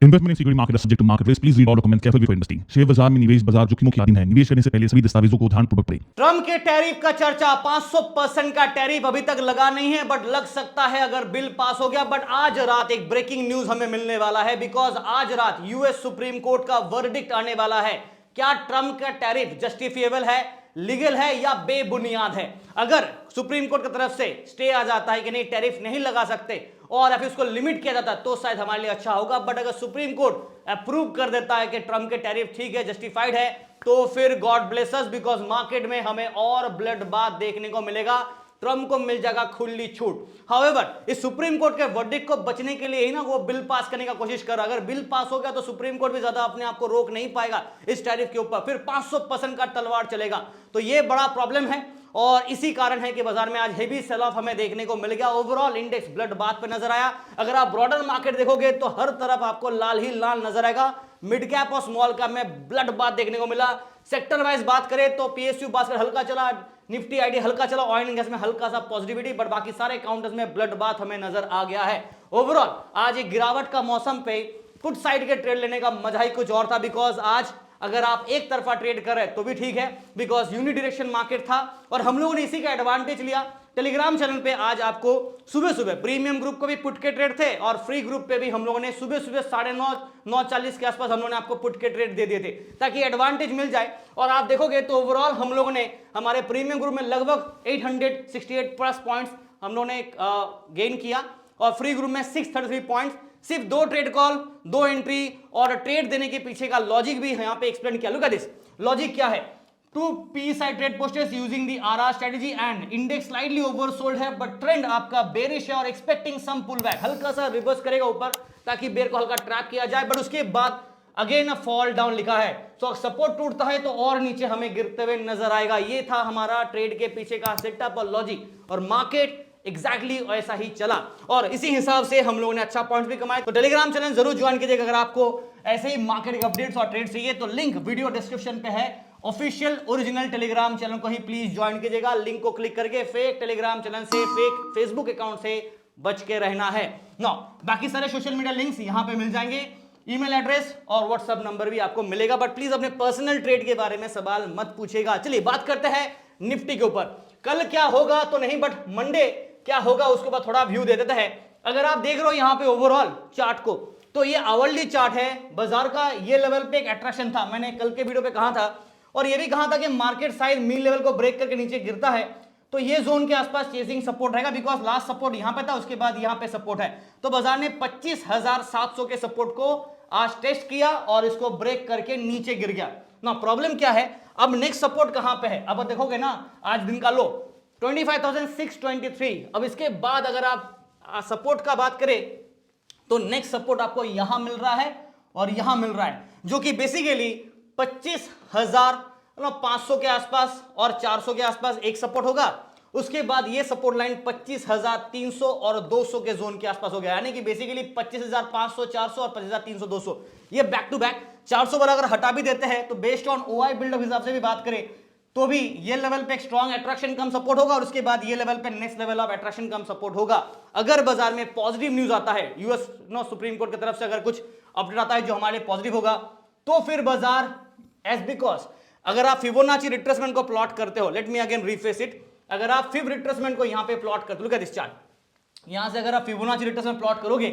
Investment in security market subject to market risk, please read all documents carefully before investing. Share बाजार में निवेश बाजार जोखिमों के अधीन है। निवेश करने से पहले सभी दस्तावेजों को ध्यानपूर्वक पढ़ें। ट्रम्प के टैरिफ का चर्चा, 500% का टैरिफ अभी तक लगा नहीं है, बट लग सकता है अगर बिल पास हो गया। बट आज रात एक ब्रेकिंग न्यूज हमें मिलने वाला है, बिकॉज आज रात यूएस सुप्रीम कोर्ट का वर्डिक्ट आने वाला है। क्या ट्रम्प का टैरिफ जस्टिफिएबल है, लीगल है या बेबुनियाद है? अगर सुप्रीम कोर्ट की तरफ से स्टे आ जाता है कि नहीं टैरिफ नहीं लगा सकते और फिर उसको लिमिट किया जाता तो शायद हमारे लिए अच्छा होगा। बट अगर सुप्रीम कोर्ट अप्रूव कर देता है कि ट्रम्प के टैरिफ ठीक है, जस्टिफाइड है, तो फिर God bless us, because market में हमें और ब्लड बाथ देखने को मिलेगा। ट्रम्प को मिल जाएगा खुली छूट। हाउएवर इस सुप्रीम कोर्ट के वर्डिक्ट को बचने के लिए ही ना वो बिल पास करने का कोशिश कर रहा है। अगर बिल पास हो गया तो सुप्रीम कोर्ट भी ज्यादा अपने आप को रोक नहीं पाएगा इस टैरिफ के ऊपर, फिर 500% का तलवार चलेगा। तो ये बड़ा प्रॉब्लम है और इसी कारण है कि बाजार में आज हेवी सेल ऑफ हमें देखने को मिल गया। ओवरऑल इंडेक्स ब्लड बाथ पे नजर आया। अगर आप ब्रॉडर मार्केट देखोगे तो हर तरफ आपको लाल ही लाल नजर आएगा। मिड कैप और स्मॉल कैप में ब्लड बाथ देखने को मिला। सेक्टर वाइज बात करें तो पीएसयू बास्केट हल्का चला, निफ्टी आईडी हल्का चला, ऑयल एंड गैस में हल्का सा पॉजिटिविटी, बट बाकी सारे काउंटर्स में ब्लड बाथ हमें नजर आ गया है। ओवरऑल आज एक गिरावट का मौसम पे पुट साइड के ट्रेड लेने का मजा ही कुछ और था, बिकॉज आज अगर आप एक तरफा ट्रेड कर रहे तो भी ठीक है, बिकॉज यूनिडायरेक्शन मार्केट था और हम लोगों ने इसी का एडवांटेज लिया। टेलीग्राम चैनल पे आज आपको सुबह सुबह प्रीमियम ग्रुप को भी पुट के ट्रेड थे और फ्री ग्रुप पे भी हम लोगों ने सुबह सुबह 9:40 के आसपास हम लोगों ने आपको पुट के ट्रेड दे दिए थे ताकि एडवांटेज मिल जाए। और आप देखोगे तो ओवरऑल हम लोगों ने हमारे प्रीमियम ग्रुप में लगभग 868 प्लस पॉइंट्स हम लोगों ने गेन किया और फ्री ग्रुप में 633 पॉइंट्स। सिर्फ 2 ट्रेड कॉल, 2 एंट्री और ट्रेड देने के पीछे का लॉजिक भी यहां पे एक्सप्लेन किया। लुक एट दिस लॉजिक क्या है। 2 P side trade posters using the RR strategy and index slightly oversold है, बट ट्रेंड आपका बेरिश है और एक्सपेक्टिंग सम पुल बैक, हल्का सा रिवर्स करेगा ऊपर ताकि बेयर को हल्का ट्रैप किया जाए, बट उसके बाद अगेन अ फॉल डाउन लिखा है। तो सपोर्ट टूटता है तो और नीचे हमें गिरते हुए नजर आएगा। ये था हमारा ट्रेड के पीछे का सेटअप और लॉजिक और मार्केट एग्जैक्टली ऐसा ही चला और इसी हिसाब से हम लोगों ने अच्छा पॉइंट भी कमाए। तो टेलीग्राम चैनल जरूर ज्वाइन कीजिएगा अगर आपको ऐसे ही मार्केटिंग अपडेट्स और ट्रेड चाहिए, तो लिंक वीडियो डिस्क्रिप्शन पे है। ऑफिशियल ओरिजिनल टेलीग्राम चैनल को ही प्लीज ज्वाइन कीजिएगा। लिंक को क्लिक करके फेक टेलीग्राम चैनल से, फेक फेसबुक अकाउंट से बच के रहना है। नो बाकी सारे सोशल मीडिया लिंक्स यहां पे मिल जाएंगे, ईमेल एड्रेस और व्हाट्सएप नंबर भी आपको मिलेगा, बट प्लीज अपने पर्सनल ट्रेड के बारे में सवाल मत पूछेगा। चलिए बात करते हैं निफ्टी के ऊपर। कल क्या होगा तो नहीं, बट मंडे क्या होगा उसके बाद थोड़ा व्यू दे देता है। अगर आप देख रहे हो यहां पे ओवरऑल चार्ट को, तो ये आवरली चार्ट है बाजार का। ये लेवल पे एक अट्रैक्शन था, मैंने कल के वीडियो पे कहा था और ये भी कहा था कि मार्केट साइज मीन लेवल को ब्रेक करके नीचे गिरता है तो ये जोन के आसपास चेसिंग सपोर्ट रहेगा, बिकॉज लास्ट सपोर्ट यहां पे था, उसके बाद यहां पे सपोर्ट है। तो बाजार ने 25,700 के सपोर्ट को आज टेस्ट किया और इसको ब्रेक करके नीचे गिर गया ना। प्रॉब्लम क्या है, अब नेक्स्ट सपोर्ट कहां पे है? अब देखोगे ना आज दिन का लो 25,623। अब इसके बाद अगर आप सपोर्ट का बात करें तो नेक्स्ट सपोर्ट आपको यहां मिल रहा है और यहां मिल रहा है, जो कि बेसिकली 25,500 के आसपास और 400 के आसपास एक सपोर्ट होगा। उसके बाद ये सपोर्ट लाइन 25,300 और 200 के जोन के आसपास हो गया, यानी कि बेसिकली 25,500 400 और 25,300 200 ये बैक टू बैक। 400 पर अगर हटा भी देते हैं तो बेस्ड ऑन ओआई बिल्डअप हिसाब से भी बात करें तो भी ये लेवल पे एक स्ट्रॉन्ग अट्रैक्शन कम सपोर्ट होगा और उसके बाद ये लेवल पे next level of attraction come support होगा। अगर बाजार में पॉजिटिव न्यूज आता है यूएस सुप्रीम कोर्ट की तरफ से, अगर कुछ अपडेट आता है जो हमारे पॉजिटिव होगा, तो फिर बाजार एज बिकॉज अगर आप फिबोनाची रिट्रेसमेंट को प्लॉट करते हो, लेट मी अगेन रिफेस इट, अगर आप फिब रिट्रेसमेंट को यहां पे प्लॉट करते हो, लुक एट दिस चार्ट, यहां से अगर आप फिबोनाची रिट्रेसमेंट प्लॉट करोगे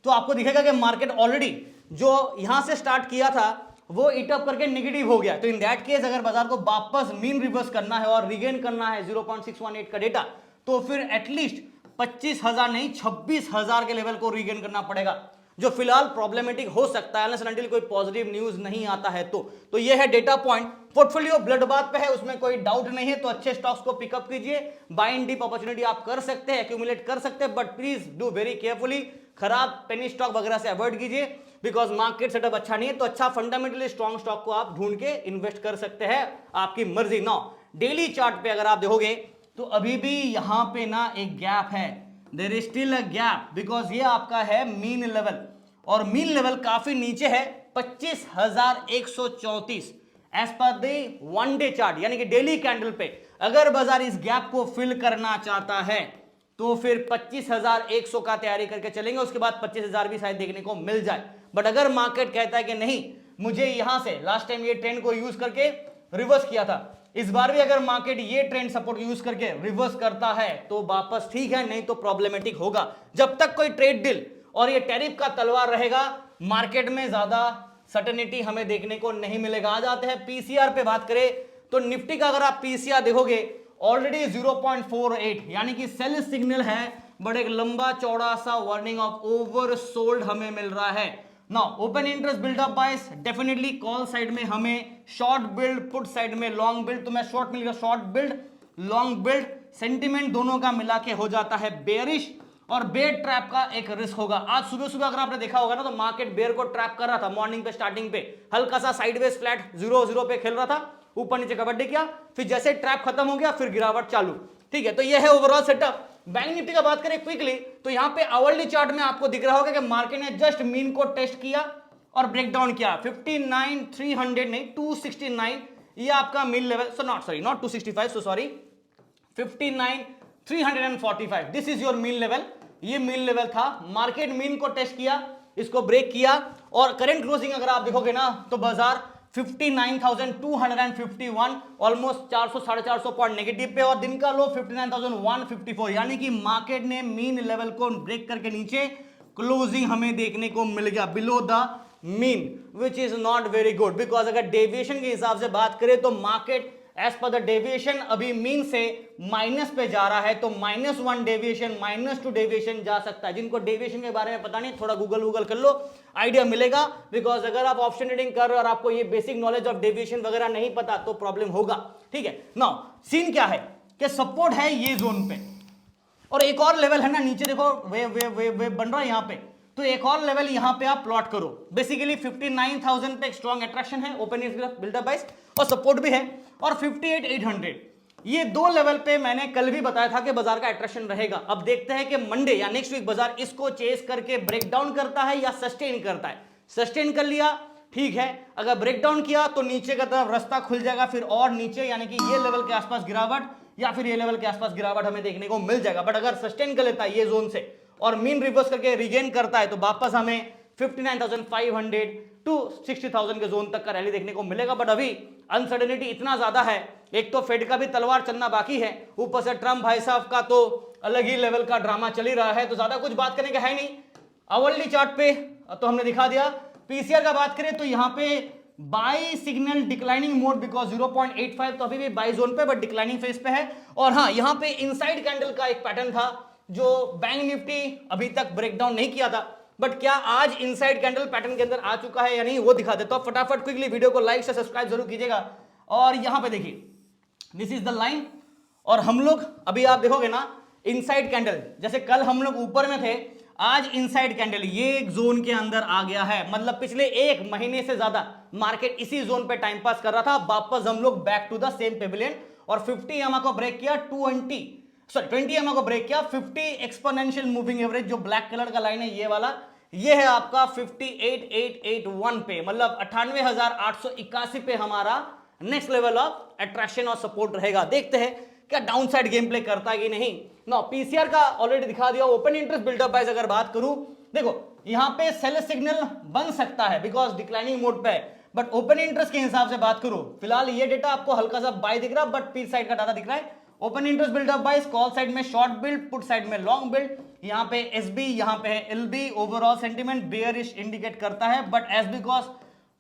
तो आपको दिखेगा कि मार्केट ऑलरेडी जो यहां से स्टार्ट किया था वो इट अप करके नेगेटिव हो गया। तो इन दैट केस अगर बाजार को वापस मीन रिवर्स करना है और रिगेन करना है 0.618 का डेटा, तो फिर एटलीस्ट 25,000 नहीं 26,000 के लेवल को रिगेन करना पड़ेगा, जो फिलहाल प्रॉब्लमेटिक हो सकता है अनलेस अनटिल कोई पॉजिटिव न्यूज नहीं आता है। तो ये है data point. Portfolio blood bath पे है, उसमें कोई डाउट नहीं है, तो अच्छे स्टॉक्स को पिकअप कीजिए। बाय इन डीप अपॉर्चुनिटी आप कर सकते हैं, एक्यूमुलेट कर सकते हैं, but please do very carefully. खराब पेनी स्टॉक वगैरह से अवॉइड कीजिए, बिकॉज मार्केट सेटअप अच्छा नहीं है। तो अच्छा फंडामेंटली स्ट्रॉन्ग स्टॉक को आप ढूंढ के इन्वेस्ट कर सकते हैं, आपकी मर्जी। ना डेली चार्ट पे अगर आप देखोगे तो अभी भी यहां पे ना एक गैप है, there is still a gap, because ये आपका है मीन लेवल और मीन लेवल काफी नीचे है 25,134 as per the one day chart, यानी कि डेली कैंडल पे। अगर बाजार इस गैप को फिल करना चाहता है तो फिर 25,100 का तैयारी करके चलेंगे, उसके बाद 25,000 भी शायद देखने को मिल जाए। बट अगर मार्केट कहता है कि नहीं, मुझे यहां से लास्ट टाइम ये ट्रेंड को यूज करके रिवर्स किया था, इस बार भी अगर मार्केट ये ट्रेंड सपोर्ट यूज करके रिवर्स करता है तो वापस ठीक है, नहीं तो प्रॉब्लमेटिक होगा। जब तक कोई ट्रेड डील और ये टैरिफ का तलवार रहेगा, मार्केट में ज्यादा सर्टेनिटी हमें देखने को नहीं मिलेगा। आ जाते हैं पीसीआर पे बात करें तो निफ्टी का अगर आप पीसीआर देखोगे ऑलरेडी 0.48 यानी कि सेल सिग्नल है, बट एक लंबा चौड़ा सा वार्निंग ऑफ ओवरसोल्ड हमें मिल रहा है। नाउ ओपन इंटरेस्ट बिल्डअप बाइस, डेफिनेटली कॉल साइड में हमें शॉर्ट बिल्ड, पुट साइड में लॉन्ग बिल्ड, तो मैं शॉर्ट मिलेगा short build, long build, sentiment दोनों का मिला के हो जाता है बेयरिश और बेयर ट्रैप का एक रिस्क होगा। आज सुबह सुबह अगर आपने देखा होगा ना तो मार्केट बेयर को ट्रैप कर रहा था, मॉर्निंग पे स्टार्टिंग पे हल्का सा साइडवेज फ्लैट 0-0 पे खेल रहा था, ऊपर नीचे कबड्डी किया, फिर जैसे ट्रैप खत्म हो गया फिर गिरावट चालू। ठीक है, तो ये है ओवरऑल सेटअप। बैंक निफ्टी का बात करें क्विकली तो यहां पे आवरली चार्ट में आपको दिख रहा होगा कि मार्केट ने जस्ट मीन को टेस्ट किया और ब्रेक डाउन किया 59,300 नहीं 269, ये आपका mean level, so not 265, so sorry 59,345, this is your mean level. ये मीन लेवल था, मार्केट मीन को टेस्ट किया, इसको ब्रेक किया और करंट क्लोजिंग अगर आप देखोगे ना तो बाजार 59,251 ऑलमोस्ट 400-450 पॉइंट नेगेटिव पे और दिन का लो 59,154, यानी कि मार्केट ने मीन लेवल को ब्रेक करके नीचे क्लोजिंग हमें देखने को मिल गया below the mean, which is not very good. Because अगर डेविएशन के हिसाब से बात करें तो market as per the deviation अभी मीन से माइनस पे जा रहा है, तो -1 डेविएशन, -2 डेविएशन जा सकता है। जिनको डेविएशन के बारे में पता नहीं, थोड़ा गूगल कर लो, आइडिया मिलेगा। बिकॉज अगर आप ऑप्शन ट्रेडिंग कर रहे हो और आपको ये बेसिक नॉलेज ऑफ डेविएशन वगैरह नहीं पता तो प्रॉब्लम होगा। ठीक है, नाउ सीन क्या है कि सपोर्ट है ये जोन पे और एक और लेवल है ना नीचे देखो वे बन रहा है यहाँ पे, तो एक और लेवल यहां पे आप प्लॉट करो। बेसिकली 59,000 पे एक स्ट्रॉन्ग अट्रैक्शन है, ओपन बिल्डअप बाइस और सपोर्ट भी है, और 58,800 ये दो लेवल पे मैंने कल भी बताया था कि बाजार का अट्रैक्शन रहेगा। अब देखते हैं कि मंडे या नेक्स्ट वीक बाजार इसको चेस करके ब्रेक डाउन करता है या सस्टेन करता है। सस्टेन कर लिया ठीक है, अगर ब्रेक डाउन किया तो नीचे का तरफ रास्ता खुल जाएगा फिर और नीचे, यानी कि ये लेवल के आसपास गिरावट या फिर ये लेवल के आसपास गिरावट हमें देखने को मिल जाएगा। बट अगर सस्टेन कर लेता है ये जोन से और मीन रिवर्स करके रिगेन करता है तो वापस हमें 59,500 टू 60,000 के जोन तक का रैली देखने को मिलेगा। बट अभी अनसर्टेनिटी इतना ज्यादा है, एक तो फेड का भी तलवार चलना बाकी है, ऊपर से ट्रम्प भाई साहब का तो अलग ही लेवल का ड्रामा चल ही रहा है, तो ज्यादा कुछ बात करने का है नहीं। आवरली चार्ट पे तो हमने दिखा दिया। पीसीआर का बात करें तो यहाँ पे by signal declining mode because 0.85 तो अभी भी बाई जोन पे बट डिक्लाइनिंग फेज पे है। और हाँ, यहाँ पे इनसाइड कैंडल का एक पैटर्न था जो बैंक निफ्टी अभी तक ब्रेकडाउन नहीं किया था, बट क्या आज इनसाइड कैंडल पैटर्न के अंदर आ चुका है या नहीं वो दिखा दे। तो फटाफट क्विकली वीडियो को लाइक से सब्सक्राइब जरूर कीजिएगा। और यहां पे देखिए दिस इज द लाइन, और हम लोग अभी आप देखोगे ना इनसाइड कैंडल, जैसे कल हम लोग ऊपर में थे, आज इनसाइड कैंडल ये एक जोन के अंदर आ गया है। मतलब पिछले एक महीने से ज्यादा मार्केट इसी जोन पे टाइम पास कर रहा था, वापस हम लोग back to the same pavilion और 50 EMA को ब्रेक किया, 20 EMA को ब्रेक किया। 50 एक्सपोनेंशियल मूविंग एवरेज जो ब्लैक कलर का लाइन है ये वाला, ये है आपका 58,881 पे, मतलब 98,881 पे हमारा नेक्स्ट लेवल ऑफ अट्रैक्शन और सपोर्ट रहेगा। देखते हैं क्या डाउन साइड गेम प्ले करता है कि नहीं। नो पीसीआर का ऑलरेडी दिखा दिया। ओपन इंटरेस्ट बिल्डअप बाइज अगर बात करूं, देखो यहां पे सेल सिग्नल बन सकता है बिकॉज डिक्लाइनिंग मोड पे है, बट ओपन इंटरेस्ट के हिसाब से बात करूं फिलहाल ये डेटा आपको हल्का सा बाय दिख रहा है, बट पी साइड का डाटा दिख रहा है। Open interest buildup buys, call side में शॉर्ट बिल्ड, पुट साइड में लॉन्ग बिल्ड, यहाँ पे एसबी, यहाँ पे है LB. Overall sentiment bearish indicate करता है, बट एस बिकॉज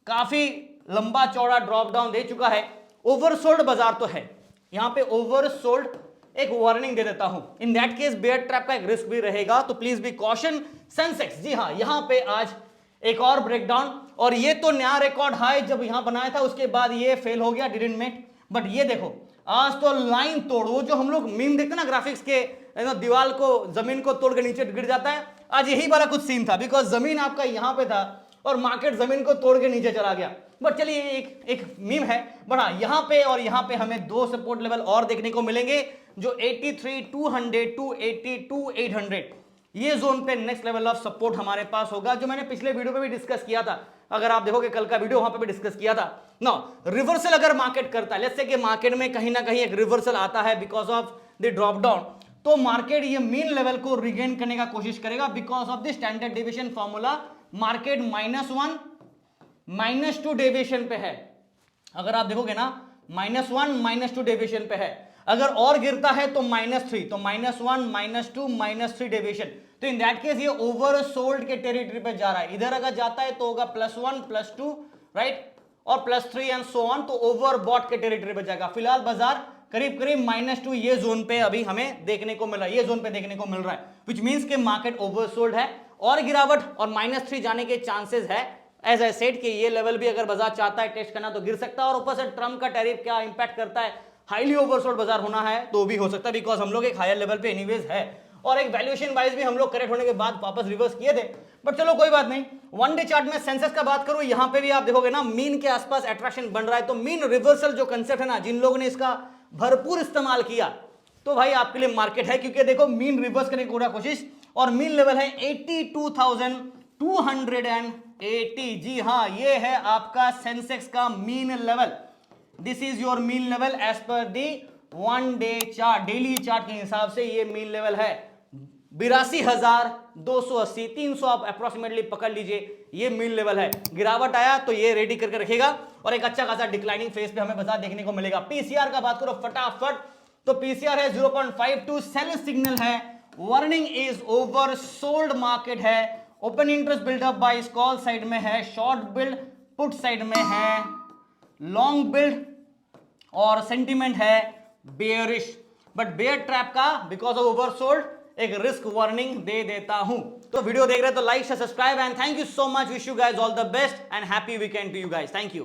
काफी लंबा चौड़ा ड्रॉप डाउन दे चुका है, ओवरसोल्ड बाजार तो है, यहाँ पे ओवरसोल्ड एक वार्निंग दे देता हूं। In that case bear trap का एक रिस्क भी रहेगा, तो प्लीज बी कॉशन। सेंसेक्स, जी हाँ, यहां पे आज एक और ब्रेकडाउन, और ये तो नया रिकॉर्ड हाई जब यहां बनाया था उसके बाद ये फेल हो गया, डिडंट मेक। बट ये देखो आज तो लाइन तोड़, वो जो हम लोग मीम देखते ना ग्राफिक्स के, दीवार को जमीन को तोड़ के नीचे गिर जाता है, आज यही वाला कुछ सीन था बिकॉज जमीन आपका यहां पे था और मार्केट जमीन को तोड़ के नीचे चला गया। बट चलिए एक मीम है। बट हाँ, यहां पे और यहां पे हमें दो सपोर्ट लेवल और देखने को मिलेंगे जो 83,200 टू 82,800, ये जोन पे नेक्स्ट लेवल ऑफ सपोर्ट हमारे पास होगा, जो मैंने पिछले वीडियो पे भी डिस्कस किया था। अगर आप देखोगे कल का वीडियो, वहां पे भी डिस्कस किया था। नो रिवर्सल अगर मार्केट करता है, लेट्स से कि मार्केट में कहीं ना कहीं एक रिवर्सल आता है because of the drop down, तो मार्केट ये मीन लेवल को रिगेन करने का कोशिश करेगा because of the standard deviation formula market -1 -2 deviation पे है। अगर आप देखोगे ना -1 -2 डेविएशन पे है। अगर और गिरता है तो -3, तो -1 -2 -3 डेविएशन। तो इन दैट केस ये ओवरसोल्ड के टेरिटरी पे जा रहा है। इधर अगर जाता है तो होगा +1 +2 राइट, और +3 एंड सो ऑन, तो ओवरबॉट के टेरिटरी पे जाएगा। फिलहाल बाजार करीब करीब -2 ये जोन पे अभी हमें देखने को मिल रहा है, ये जोन पे देखने को मिल रहा है, विच मींस के मार्केट ओवरसोल्ड है। और गिरावट और -3 जाने के चांसेस है। एज आई सेड कि ये लेवल भी अगर बाजार चाहता है टेस्ट करना तो गिर सकता है। और ऊपर से ट्रम्प का टैरिफ क्या इंपैक्ट करता है, हाईली ओवरसोल्ड बाजार होना है तो भी हो सकता है, बिकॉज हम लोग एक हायर लेवल पे एनीवेज है। और एक वैल्यूएशन वाइज भी हम लोग करेक्ट होने के बाद वापस रिवर्स किए थे, बट चलो कोई बात नहीं। वन डे चार्ट में सेंसेक्स का बात करूं, यहां पे भी आप देखोगे ना मीन के आसपास अट्रैक्शन बन रहा है। तो मीन रिवर्सल जो कंसेप्ट है ना, जिन लोगों ने इसका भरपूर इस्तेमाल किया तो भाई आपके लिए मार्केट है, क्योंकि देखो मीन रिवर्स करने की पूरा कोशिश, और मीन लेवल है 82,280। जी हाँ, ये है आपका सेंसेक्स का mean level. This is your mean level as per the one day chart, daily chart के हिसाब से ये मीन लेवल है 82,280, 300 आप अप्रोक्सीमेटली पकड़ लीजिए, ये मीन लेवल है। गिरावट आया तो ये रेडी करके रखेगा और एक अच्छा खासा डिक्लाइनिंग फेज पे हमें बाजार देखने को मिलेगा। पीसीआर का बात करो फटाफट, तो पीसीआर है 0.52, सेल सिग्नल है, warning is oversold market है, open interest buildup by call side में है, शॉर्ट बिल्ड पुट साइड में है, लॉन्ग बिल्ड और सेंटीमेंट है बेयरिश, बट बेयर ट्रैप का बिकॉज ऑफ ओवरसोल्ड एक रिस्क वार्निंग दे देता हूं। तो वीडियो देख रहे हैं तो like subscribe and thank you so much, wish you guys all the best and happy weekend to you guys, thank you.